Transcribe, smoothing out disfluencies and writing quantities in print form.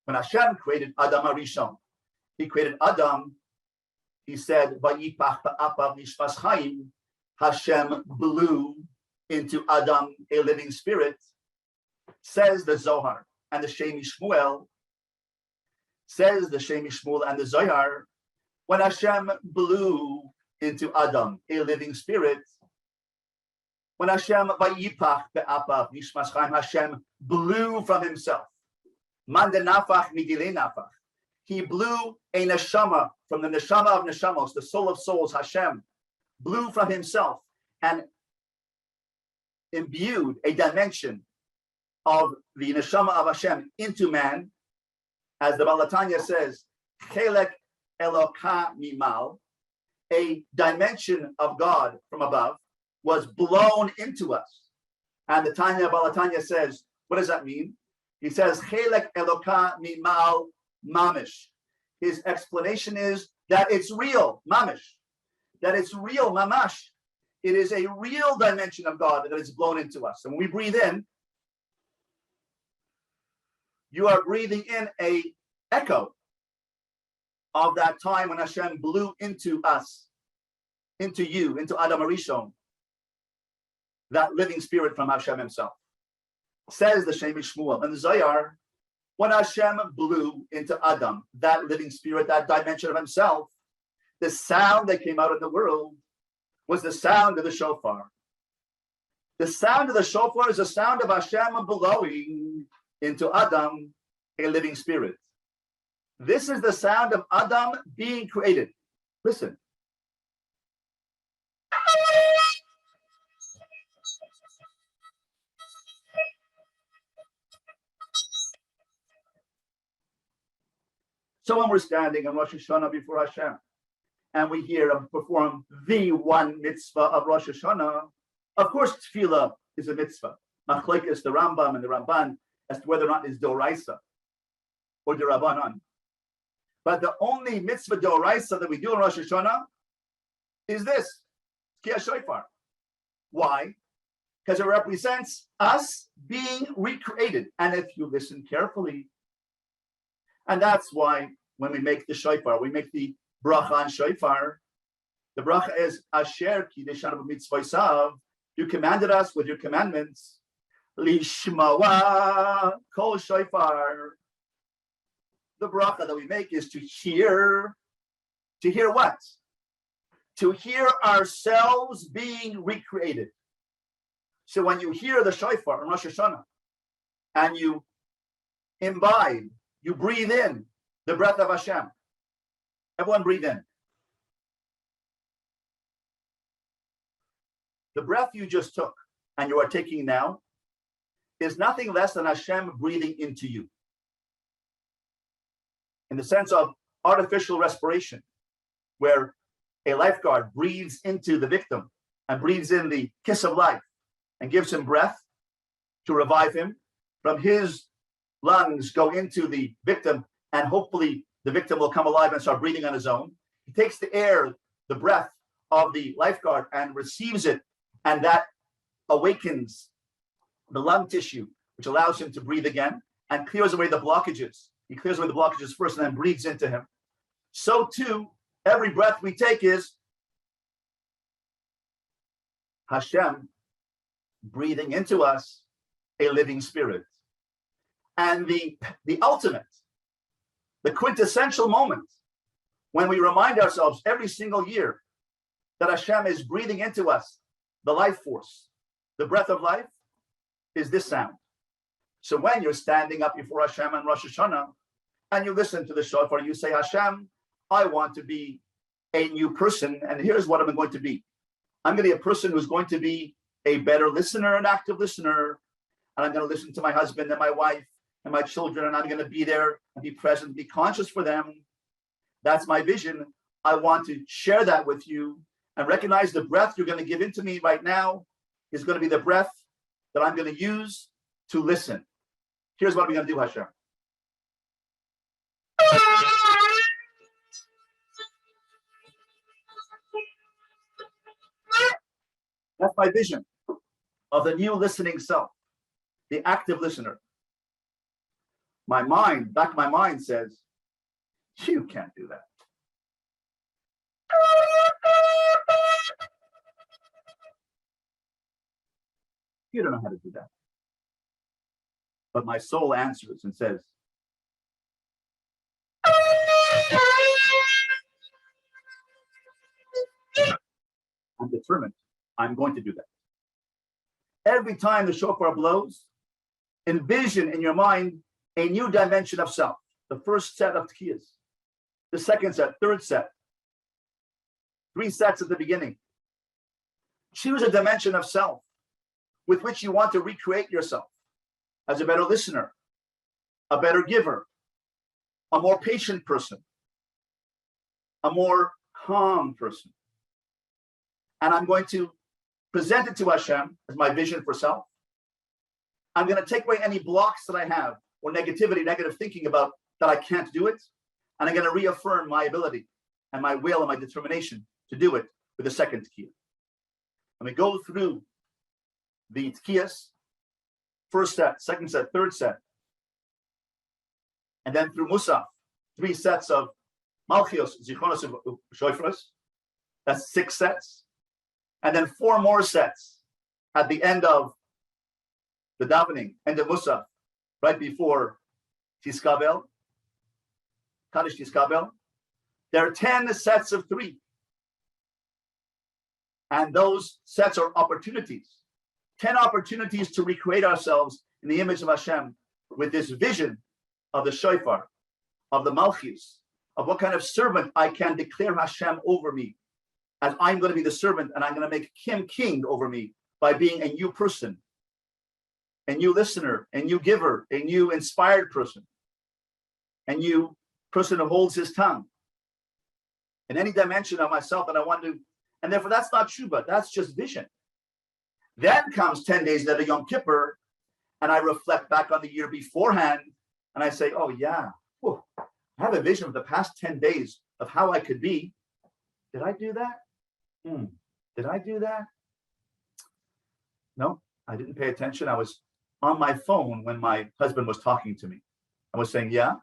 When Hashem created Adam Arishon, he created Adam. He said, "Vayipach ba'apav nishmas chaim." Hashem blew into Adam a living spirit. Says the Zohar and the Shemi Shmuel. Says the Shemi Shmuel and the Zohar. When Hashem blew into Adam a living spirit, when Hashem vayipach be'apav nishmas chaim, Hashem blew from himself. Man de nafach migilei nafach. He blew a neshama from the neshama of neshamos, the soul of souls. Hashem blew from himself and imbued a dimension of the neshama of Hashem into man, as the Baal HaTanya says, chelek eloka mimal, a dimension of God from above was blown into us. And the Tanya Baal HaTanya says, what does that mean? He says, chelek eloka mimal mamish. His explanation is that it's real, mamish, that it's real, mamash. It is a real dimension of God that is blown into us. And when we breathe in, you are breathing in a echo of that time when Hashem blew into us, into you, into Adam Arishon, that living spirit from Hashem himself. Says the Shemi Shmuel and the Zohar, when Hashem blew into Adam, that living spirit, that dimension of himself, the sound that came out of the world was the sound of the shofar. The sound of the shofar is the sound of Hashem blowing into Adam a living spirit. This is the sound of Adam being created. Listen. So when we're standing on Rosh Hashanah before Hashem, and we hear him perform the one mitzvah of Rosh Hashanah, of course tefillah is a mitzvah. Machlekes the Rambam and the Ramban as to whether or not it's doraisa or derabanan. But the only mitzvah doraisa that we do in Rosh Hashanah is this, Tkiya Shofar. Why? Because it represents us being recreated. And if you listen carefully, and that's why when we make the shofar, we make the bracha on shofar. The bracha is Asher Kiddeshanu b'mitzvosav. You commanded us with your commandments. Lishmawa kol shofar. The bracha that we make is to hear. To hear what? To hear ourselves being recreated. So when you hear the shofar on Rosh Hashanah and you imbibe, you breathe in the breath of Hashem. Everyone breathe in. The breath you just took and you are taking now is nothing less than Hashem breathing into you. In the sense of artificial respiration, where a lifeguard breathes into the victim and breathes in the kiss of life and gives him breath to revive him. From his lungs go into the victim, and hopefully the victim will come alive and start breathing on his own. He takes the air, the breath of the lifeguard, and receives it, and that awakens the lung tissue, which allows him to breathe again and clears away the blockages. He clears away the blockages first and then breathes into him. So too, every breath we take is Hashem breathing into us a living spirit. And the ultimate, the quintessential moment when we remind ourselves every single year that Hashem is breathing into us the life force, the breath of life, is this sound. So when you're standing up before Hashem on Rosh Hashanah and you listen to the shofar, you say, Hashem, I want to be a new person, and here's what I'm going to be. I'm going to be a person who's going to be a better listener, an active listener, and I'm going to listen to my husband and my wife and my children, and I'm going to be there and be present, be conscious for them. That's my vision. I want to share that with you and recognize the breath you're going to give into me right now is going to be the breath that I'm going to use to listen. Here's what we're going to do, Hashem. That's my vision of the new listening self, the active listener. my mind, back of my mind says, you can't do that. You don't know how to do that. But my soul answers and says, I'm determined. I'm going to do that. Every time the shofar blows, envision in your mind a new dimension of self. The first set of tkiyas, the second set, third set, 3 sets at the beginning. Choose a dimension of self with which you want to recreate yourself as a better listener, a better giver, a more patient person, a more calm person. And I'm going to present it to Hashem as my vision for self. I'm going to take away any blocks that I have or negativity, negative thinking about that I can't do it. And I'm going to reaffirm my ability and my will and my determination to do it with the second tkiyah. And we go through the tkiyas, first set, second set, third set. And then through Musaf, 3 sets of Malchios, Zichronos, Shoifros. That's 6 sets. And then 4 more sets at the end of the davening, end of Musaf, right before Tiskabel, Kaddish Tiskabel. There are 10 sets of 3. And those sets are opportunities. 10 opportunities to recreate ourselves in the image of Hashem with this vision of the shofar, of the malchus, of what kind of servant I can declare Hashem over me, as I'm going to be the servant and I'm going to make him king over me by being a new person, a new listener, a new giver, a new inspired person, a new person who holds his tongue in any dimension of myself that I want to. And therefore, that's not Shuvah, that's just vision. Then comes 10 days later, Yom Kippur, and I reflect back on the year beforehand, and I say, oh yeah, whew, I have a vision of the past 10 days of how I could be. Did I do that? Did I do that? No, I didn't pay attention. I was on my phone when my husband was talking to me. I was saying, yeah,